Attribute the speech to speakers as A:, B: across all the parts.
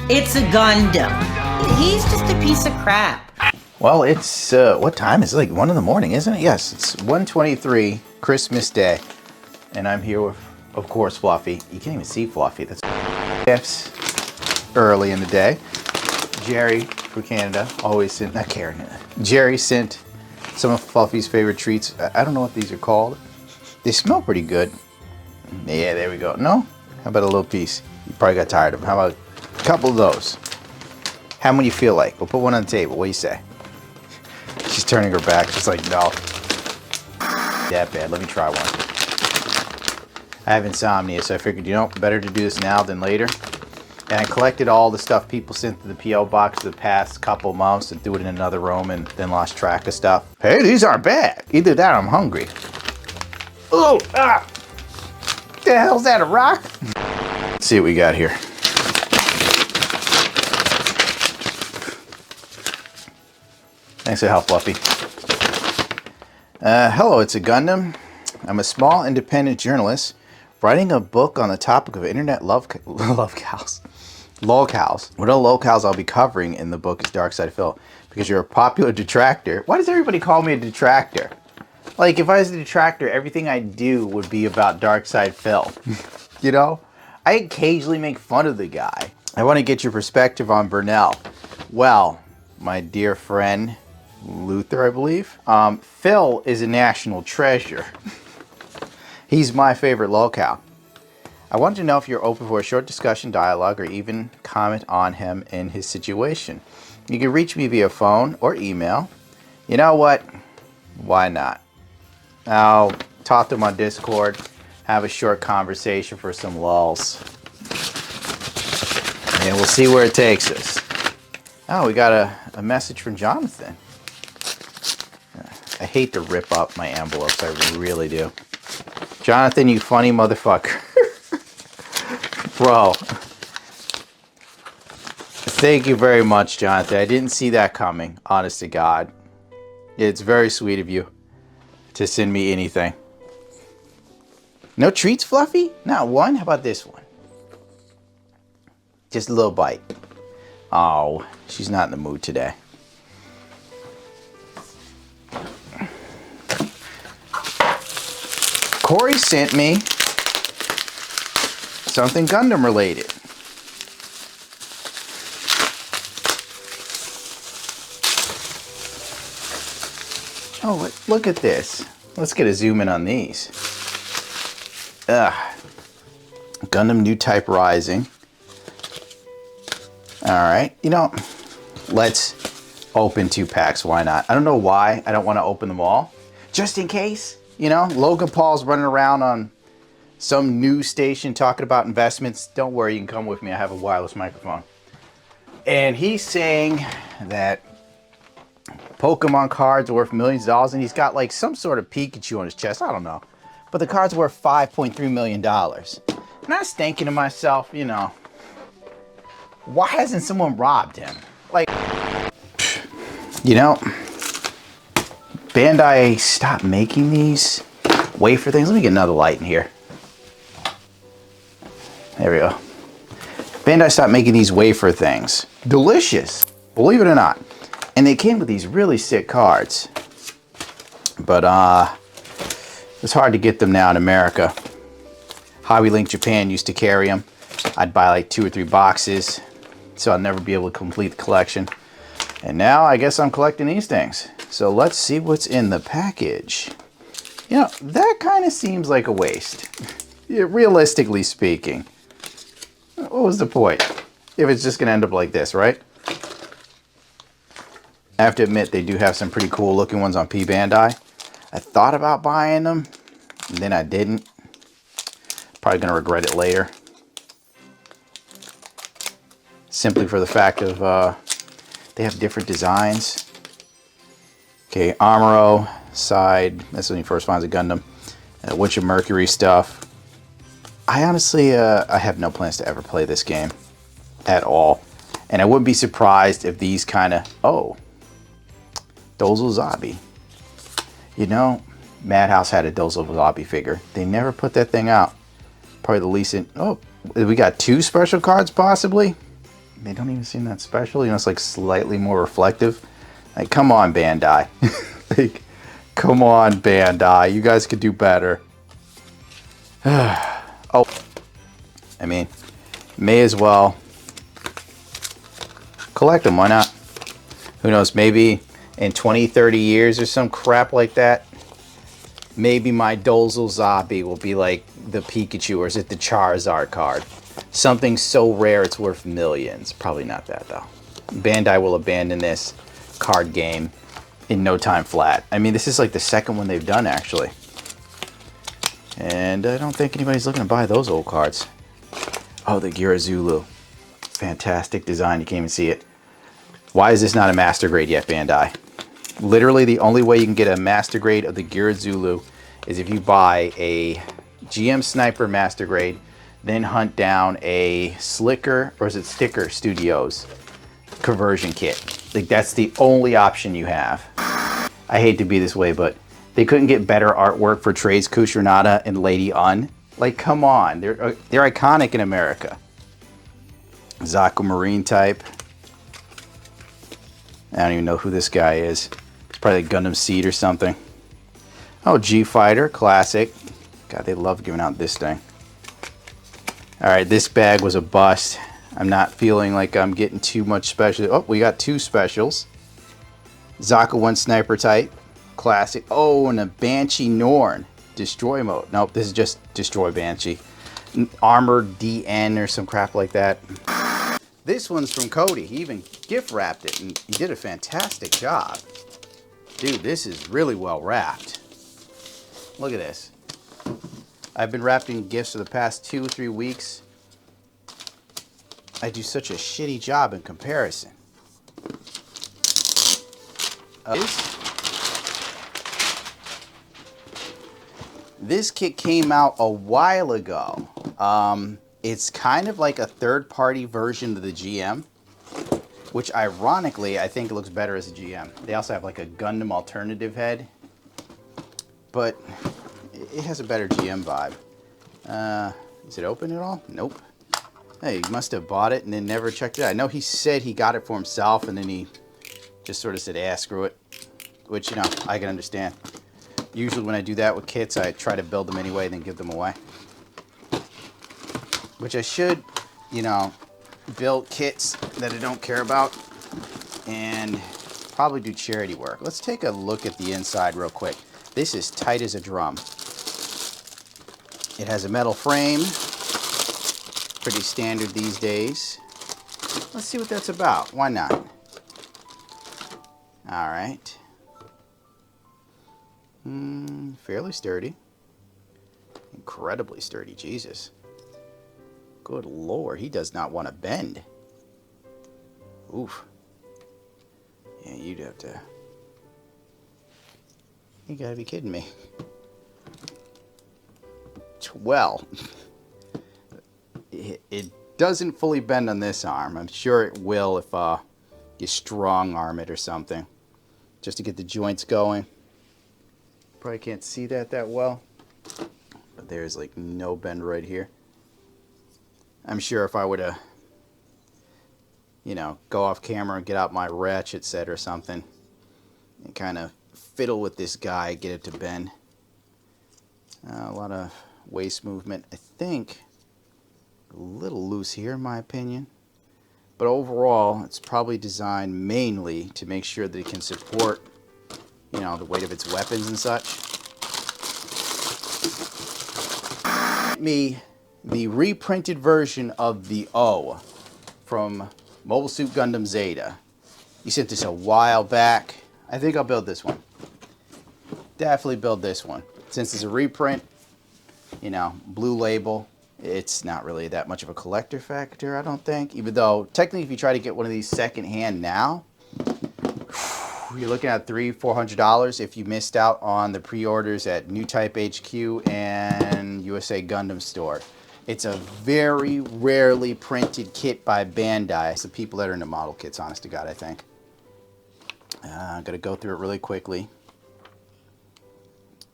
A: It's a Gundam. He's just a piece of crap.
B: Well, it's, what time is it? Like 1 in the morning, isn't it? Yes, it's 1:23, Christmas Day. And I'm here with, of course, Fluffy. You can't even see Fluffy. That's gifts early in the day. Jerry from Canada always sent, not Karen, Jerry sent some of Fluffy's favorite treats. I don't know what these are called. They smell pretty good. Yeah, there we go. No? How about a little piece? You probably got tired of them. How about a couple of those? How many you feel like? We'll put one on the table. What do you say? She's turning her back. She's like, no. That bad. Let me try one. I have insomnia, so I figured, you know, better to do this now than later. And I collected all the stuff people sent to the P.O. box the past couple months and threw it in another room and then lost track of stuff. Hey, these aren't bad. Either that or I'm hungry. Oh, ah! The hell's that, a rock? Let's see what we got here. Thanks for the help, Fluffy. Hello, it's a Gundam. I'm a small independent journalist writing a book on the topic of internet lolcows. What are lolcows I'll be covering in the book is Dark Side of Phil. Because you're a popular detractor. Why does everybody call me a detractor? Like, if I was a detractor, everything I do would be about Dark Side Phil. You know? I occasionally make fun of the guy. I want to get your perspective on Burnell. Well, my dear friend, Luther, I believe. Phil is a national treasure. He's my favorite lolcow. I wanted to know if you're open for a short discussion, dialogue, or even comment on him and his situation. You can reach me via phone or email. You know what? Why not? I'll talk to him on Discord, have a short conversation for some lulz. And we'll see where it takes us. Oh, we got a message from Jonathan. I hate to rip up my envelopes, I really do. Jonathan, you funny motherfucker. Bro. Thank you very much, Jonathan. I didn't see that coming, honest to God. It's very sweet of you to send me anything. No treats, Fluffy? Not one? How about this one? Just a little bite. Oh, she's not in the mood today. Corey sent me something Gundam related. Oh, look at this. Let's get a zoom in on these. Gundam New Type Rising. Alright, you know, let's open 2 packs. Why not? I don't know why I don't want to open them all. Just in case. You know, Logan Paul's running around on some news station talking about investments. Don't worry, you can come with me. I have a wireless microphone. And he's saying that Pokemon cards are worth millions of dollars, and he's got like some sort of Pikachu on his chest. I don't know. But the card's worth $5.3 million. And I was thinking to myself, you know, why hasn't someone robbed him? Like, you know, Bandai stopped making these wafer things. Let me get another light in here. There we go. Bandai stopped making these wafer things. Delicious, believe it or not. And they came with these really sick cards. But it's hard to get them now in America. Hobby Link Japan used to carry them. I'd buy like 2 or 3 boxes, so I'll never be able to complete the collection. And now I guess I'm collecting these things. So let's see what's in the package. You know, that kind of seems like a waste. Yeah, realistically speaking. What was the point? If it's just going to end up like this, right? I have to admit, they do have some pretty cool looking ones on P Bandai. I thought about buying them, and then I didn't. Probably going to regret it later. Simply for the fact of they have different designs. Okay, Amuro side. That's when he first finds a Gundam. A bunch of Mercury stuff. I honestly, I have no plans to ever play this game at all. And I wouldn't be surprised if these kind of, oh, Dozel Zabi. You know, Madhouse had a Dozel Zabi figure. They never put that thing out. Probably the least in, oh, we got 2 special cards possibly? They don't even seem that special. You know, it's like slightly more reflective. Like, come on, Bandai. Like, come on, Bandai. You guys could do better. Oh, I mean, may as well collect them. Why not? Who knows? Maybe in 20, 30 years or some crap like that, maybe my Dozel Zabi will be like the Pikachu, or is it the Charizard card? Something so rare it's worth millions. Probably not that, though. Bandai will abandon this card game in no time flat. I mean, this is like the second one they've done, actually. And I don't think anybody's looking to buy those old cards. Oh, the Girazulu. Fantastic design. You can't even see it. Why is this not a master grade yet, Bandai? Literally, the only way you can get a master grade of the Girazulu is if you buy a GM Sniper master grade, then hunt down a Slicker, or is it Sticker Studios conversion kit. Like, that's the only option you have. I hate to be this way, but they couldn't get better artwork for Trades Kushranada and Lady Un. Like, come on. They're iconic in America. Zaku Marine type. I don't even know who this guy is. It's probably like Gundam Seed or something. Oh, G-Fighter. Classic. God, they love giving out this thing. Alright, this bag was a bust. I'm not feeling like I'm getting too much special. Oh, we got two specials. Zaku 1 Sniper type. Classic. Oh, and a Banshee Norn. Destroy mode. Nope, this is just Destroy Banshee. Armored DN or some crap like that. This one's from Cody. He even gift wrapped it, and he did a fantastic job. Dude, this is really well wrapped. Look at this. I've been wrapping gifts for the past 2 or 3 weeks. I do such a shitty job in comparison. This kit came out a while ago. It's kind of like a third-party version of the GM, which ironically I think looks better as a GM. They also have like a Gundam alternative head, but it has a better GM vibe. Is it open at all? Nope. Hey, he must have bought it and then never checked it out. I know he said he got it for himself and then he just sort of said, "Ah, screw it," which, you know, I can understand. Usually when I do that with kits, I try to build them anyway, then give them away. Which I should, you know, build kits that I don't care about and probably do charity work. Let's take a look at the inside real quick. This is tight as a drum. It has a metal frame. Pretty standard these days. Let's see what that's about. Why not? All right. Fairly sturdy. Incredibly sturdy. Jesus. Good Lord, he does not want to bend. Oof. Yeah, you'd have to... You gotta be kidding me. Well, it doesn't fully bend on this arm. I'm sure it will if you strong arm it or something, just to get the joints going. Probably can't see that well, but there's like no bend right here. I'm sure if I were to, you know, go off camera and get out my ratchet set or something and kind of fiddle with this guy, get it to bend. A lot of waist movement. I think a little loose here in my opinion, but overall it's probably designed mainly to make sure that it can support, you know, the weight of its weapons and such. The reprinted version of the O from Mobile Suit Gundam Zeta. You sent this a while back. I think I'll build this one. Definitely build this one. Since it's a reprint, you know, blue label, it's not really that much of a collector factor, I don't think. Even though, technically, if you try to get one of these secondhand now, you're looking at $300–400 if you missed out on the pre-orders at New Type HQ and USA Gundam Store. It's a very rarely printed kit by Bandai. It's the people that are into model kits, honest to God, I think. I'm going to go through it really quickly.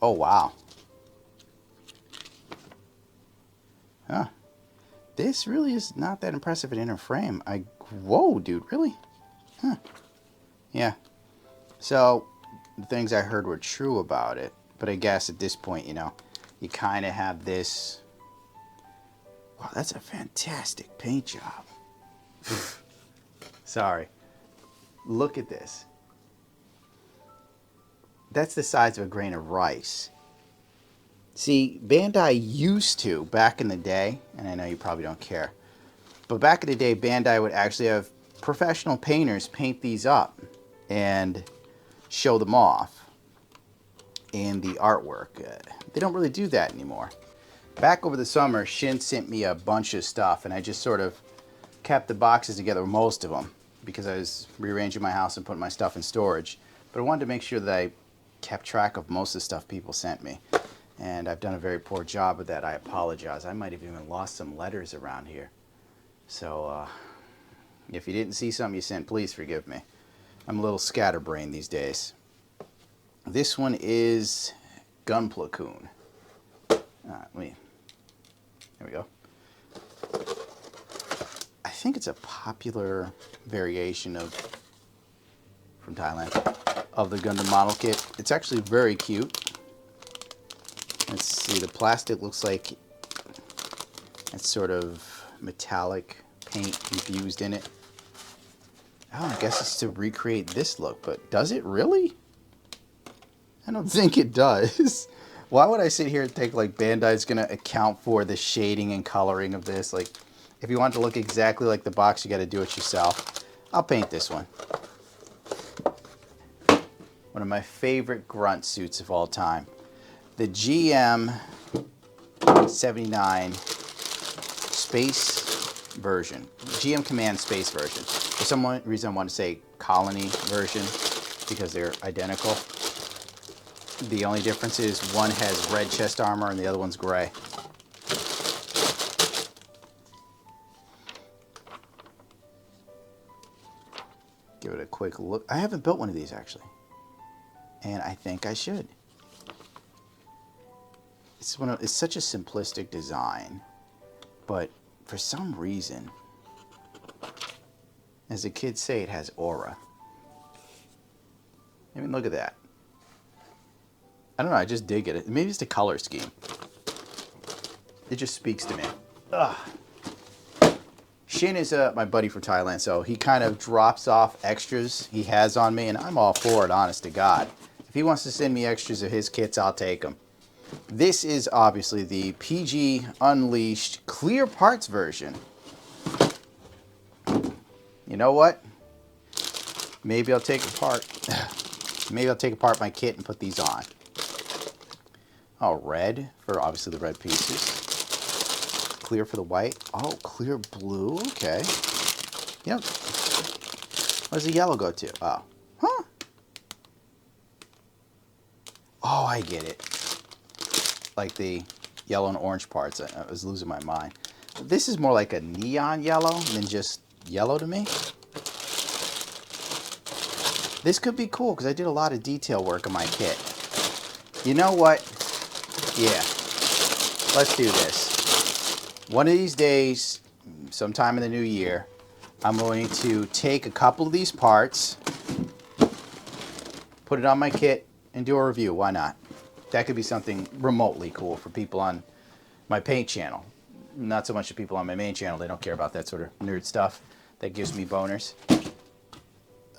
B: Oh, wow. Huh. This really is not that impressive an inner frame. Whoa, dude, really? Huh. Yeah. So, the things I heard were true about it. But I guess at this point, you know, you kind of have this. Wow, that's a fantastic paint job. Sorry. Look at this. That's the size of a grain of rice. See, Bandai used to, back in the day, and I know you probably don't care, but back in the day, Bandai would actually have professional painters paint these up and show them off in the artwork. They don't really do that anymore. Back over the summer, Shin sent me a bunch of stuff, and I just sort of kept the boxes together, most of them, because I was rearranging my house and putting my stuff in storage. But I wanted to make sure that I kept track of most of the stuff people sent me. And I've done a very poor job of that. I apologize. I might have even lost some letters around here. So, if you didn't see something you sent, please forgive me. I'm a little scatterbrained these days. This one is Gunpla-kun. There we go. I think it's a popular variation from Thailand of the Gundam model kit. It's actually very cute. Let's see, the plastic looks like it's sort of metallic paint infused in it. Oh, I guess it's to recreate this look, but does it really? I don't think it does. Why would I sit here and think like Bandai's gonna account for the shading and coloring of this? Like, if you want it to look exactly like the box, you gotta do it yourself. I'll paint this one. One of my favorite grunt suits of all time. The GM 79 Space version. GM Command Space version. For some reason I want to say Colony version because they're identical. The only difference is one has red chest armor and the other one's gray. Give it a quick look. I haven't built one of these actually. And I think I should. It's such a simplistic design, but for some reason, as the kids say, it has aura. I mean, look at that. I don't know, I just dig it. Maybe it's the color scheme. It just speaks to me. Ugh. Shin is my buddy from Thailand, so he kind of drops off extras he has on me, and I'm all for it, honest to God. If he wants to send me extras of his kits, I'll take them. This is obviously the PG Unleashed clear parts version. You know what? Maybe I'll take apart my kit and put these on. Oh, red for obviously the red pieces. Clear for the white. Oh, clear blue. Okay. Yep. Where does the yellow go to? Oh. Huh. Oh, I get it. Like the yellow and orange parts. I was losing my mind. This is more like a neon yellow than just yellow to me. This could be cool because I did a lot of detail work on my kit. You know what? Yeah. Let's do this. One of these days, sometime in the new year, I'm going to take a couple of these parts, put it on my kit, and do a review. Why not? That could be something remotely cool for people on my paint channel. Not so much the people on my main channel. They don't care about that sort of nerd stuff. That gives me boners.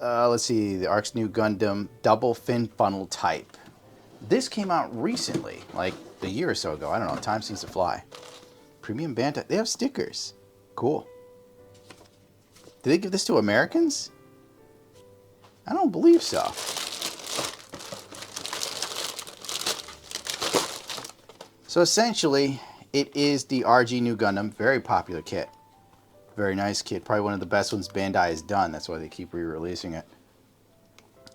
B: Let's see. The ARC's Nu Gundam double fin funnel type. This came out recently, like a year or so ago. I don't know. Time seems to fly. Premium Bandai. They have stickers. Cool. Did they give this to Americans? I don't believe so. So essentially, it is the RG Nu Gundam, very popular kit. Very nice kit, probably one of the best ones Bandai has done. That's why they keep re-releasing it.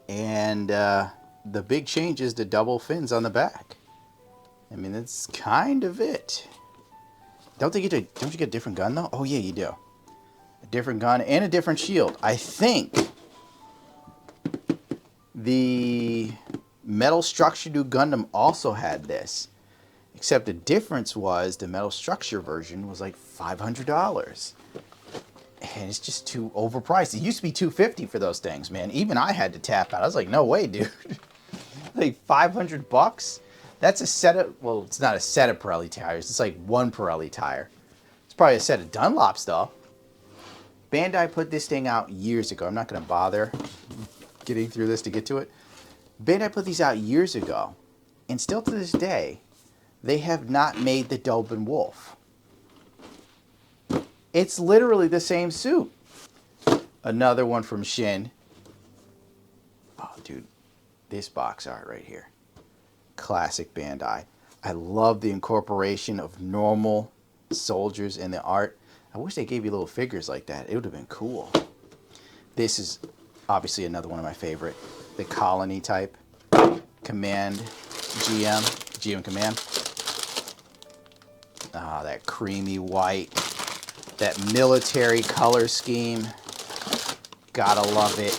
B: And the big change is the double fins on the back. I mean, that's kind of it. Don't you get a different gun though? Oh yeah, you do. A different gun and a different shield. I think the Metal Structure Nu Gundam also had this. Except the difference was the metal structure version was like $500. And it's just too overpriced. It used to be $250 for those things, man. Even I had to tap out. I was like, no way, dude. Like $500? That's a set of, well, it's not a set of Pirelli tires. It's like one Pirelli tire. It's probably a set of Dunlops, though. Bandai put this thing out years ago. I'm not going to bother getting through this to get to it. Bandai put these out years ago. And still to this day, they have not made the Dobin Wolf. It's literally the same suit. Another one from Shin. Oh, dude. This box art right here. Classic Bandai. I love the incorporation of normal soldiers in the art. I wish they gave you little figures like that. It would have been cool. This is obviously another one of my favorite. The Colony type. Command GM Command. Ah, that creamy white. That military color scheme. Gotta love it.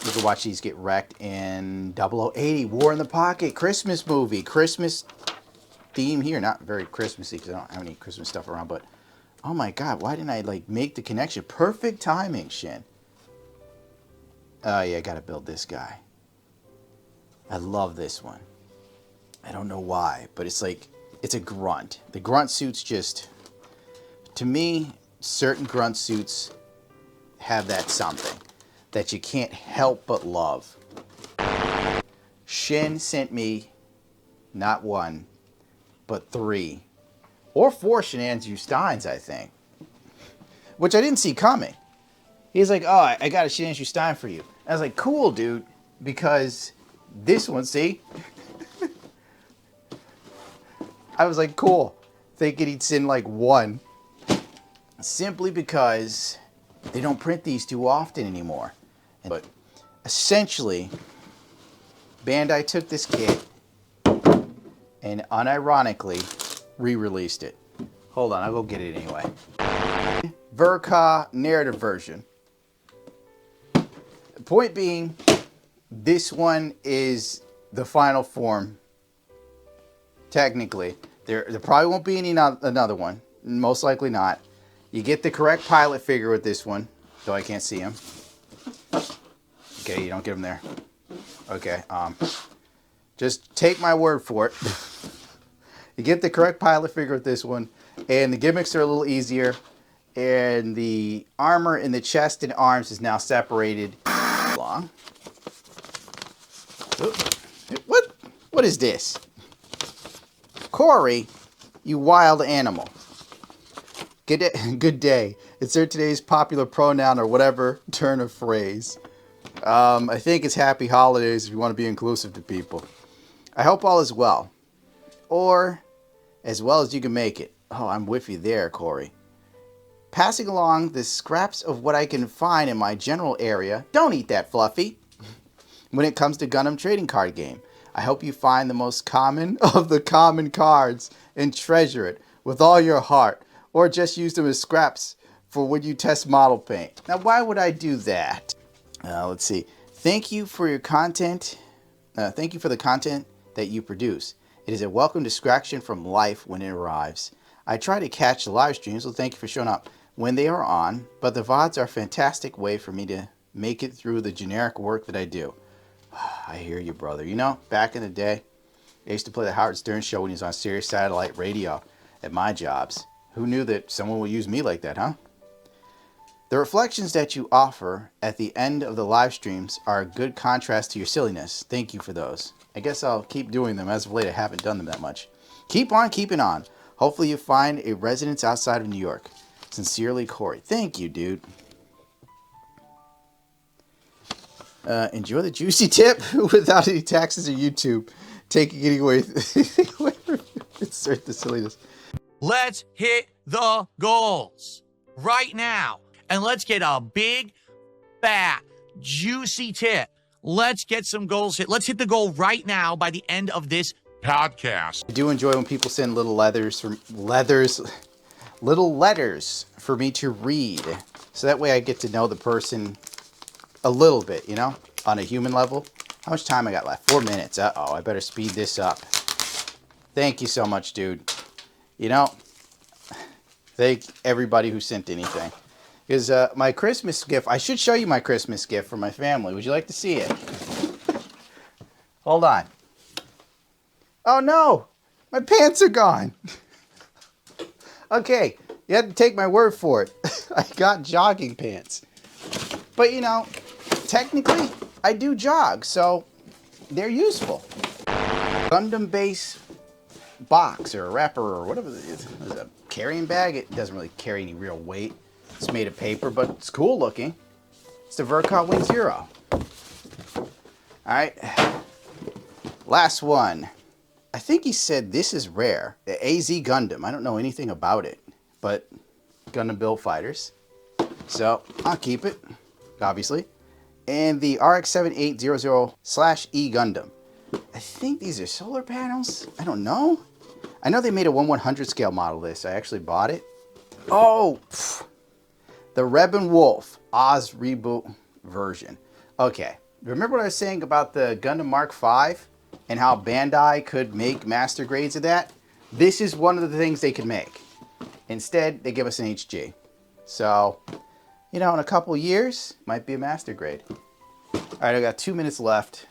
B: You can watch these get wrecked in 0080, War in the Pocket, Christmas movie. Christmas theme here. Not very Christmassy because I don't have any Christmas stuff around, but oh my God, why didn't I like make the connection? Perfect timing, Shin. Oh yeah, I gotta build this guy. I love this one. I don't know why, but it's like, it's a grunt. The grunt suits just, to me, certain grunt suits have that something that you can't help but love. Shin sent me not one, but 3 or 4 Sinanju Steins, I think, which I didn't see coming. He's like, oh, I got a Sinanju Stein for you. I was like, cool, dude, because this one, see? I was like, cool, thinking he'd send like 1. Simply because they don't print these too often anymore. But essentially, Bandai took this kit and unironically re-released it. Hold on, I'll go get it anyway. Verka narrative version. Point being, this one is the final form. Technically, there probably won't be another one. Most likely not. You get the correct pilot figure with this one, though I can't see him. Okay, you don't get him there. Okay, just take my word for it. You get the correct pilot figure with this one, and the gimmicks are a little easier, and the armor in the chest and arms is now separated. Long. What is this? Corey, you wild animal. Good day. Insert today's popular pronoun or whatever turn of phrase. I think it's happy holidays if you want to be inclusive to people. I hope all is well. Or as well as you can make it. Oh, I'm with you there, Corey. Passing along the scraps of what I can find in my general area. Don't eat that, Fluffy. When it comes to Gundam trading card game. I hope you find the most common of the common cards and treasure it with all your heart. Or just use them as scraps for when you test model paint. Now, why would I do that? Let's see. Thank you for your content. Thank you for the content that you produce. It is a welcome distraction from life when it arrives. I try to catch the live streams, so thank you for showing up when they are on, but the VODs are a fantastic way for me to make it through the generic work that I do. I hear you, brother. You know, back in the day, I used to play the Howard Stern show when he was on Sirius Satellite Radio at my jobs. Who knew that someone would use me like that, huh? The reflections that you offer at the end of the live streams are a good contrast to your silliness. Thank you for those. I guess I'll keep doing them. As of late, I haven't done them that much. Keep on keeping on. Hopefully you find a residence outside of New York. Sincerely, Corey. Thank you, dude. Enjoy the juicy tip without any taxes or YouTube. Taking it away. Insert the silliness.
C: Let's hit the goals right now. And let's get a big, fat, juicy tip. Let's get some goals hit. Let's hit the goal right now by the end of this podcast.
B: I do enjoy when people send little letters for me to read. So that way I get to know the person a little bit, you know, on a human level. How much time I got left? 4 minutes. Uh-oh, I better speed this up. Thank you so much, dude. You know, thank everybody who sent anything. Because my Christmas gift, I should show you my Christmas gift for my family. Would you like to see it? Hold on. Oh no, my pants are gone. Okay, you have to take my word for it. I got jogging pants. But you know, technically, I do jog, so they're useful. Gundam base box or wrapper or whatever it is. It's a carrying bag. It doesn't really carry any real weight. It's made of paper, but it's cool looking. It's the Vercot Wing Zero. Alright. Last one. I think he said this is rare. The AZ Gundam. I don't know anything about it, but Gundam build fighters. So I'll keep it, obviously. And the RX-7800/E Gundam. I think these are solar panels. I don't know. I know they made a 1/100 scale model of this. I actually bought it. Oh, the Reb and Wolf Oz reboot version. Okay, remember what I was saying about the Gundam Mark V and how Bandai could make master grades of that? This is one of the things they could make. Instead, they give us an HG. So, you know, in a couple years, might be a master grade. All right, I got 2 minutes left.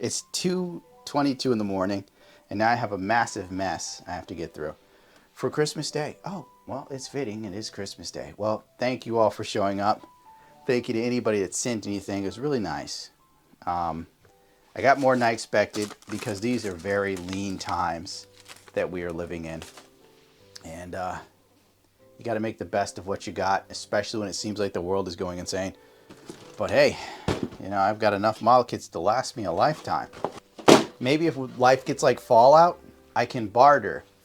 B: It's 2:22 in the morning, and now I have a massive mess I have to get through for Christmas Day. Oh, well, it's fitting. It is Christmas Day. Well, thank you all for showing up. Thank you to anybody that sent anything. It was really nice. I got more than I expected because these are very lean times that we are living in. And you got to make the best of what you got, especially when it seems like the world is going insane. But hey, you know, I've got enough model kits to last me a lifetime. Maybe if life gets like Fallout, I can barter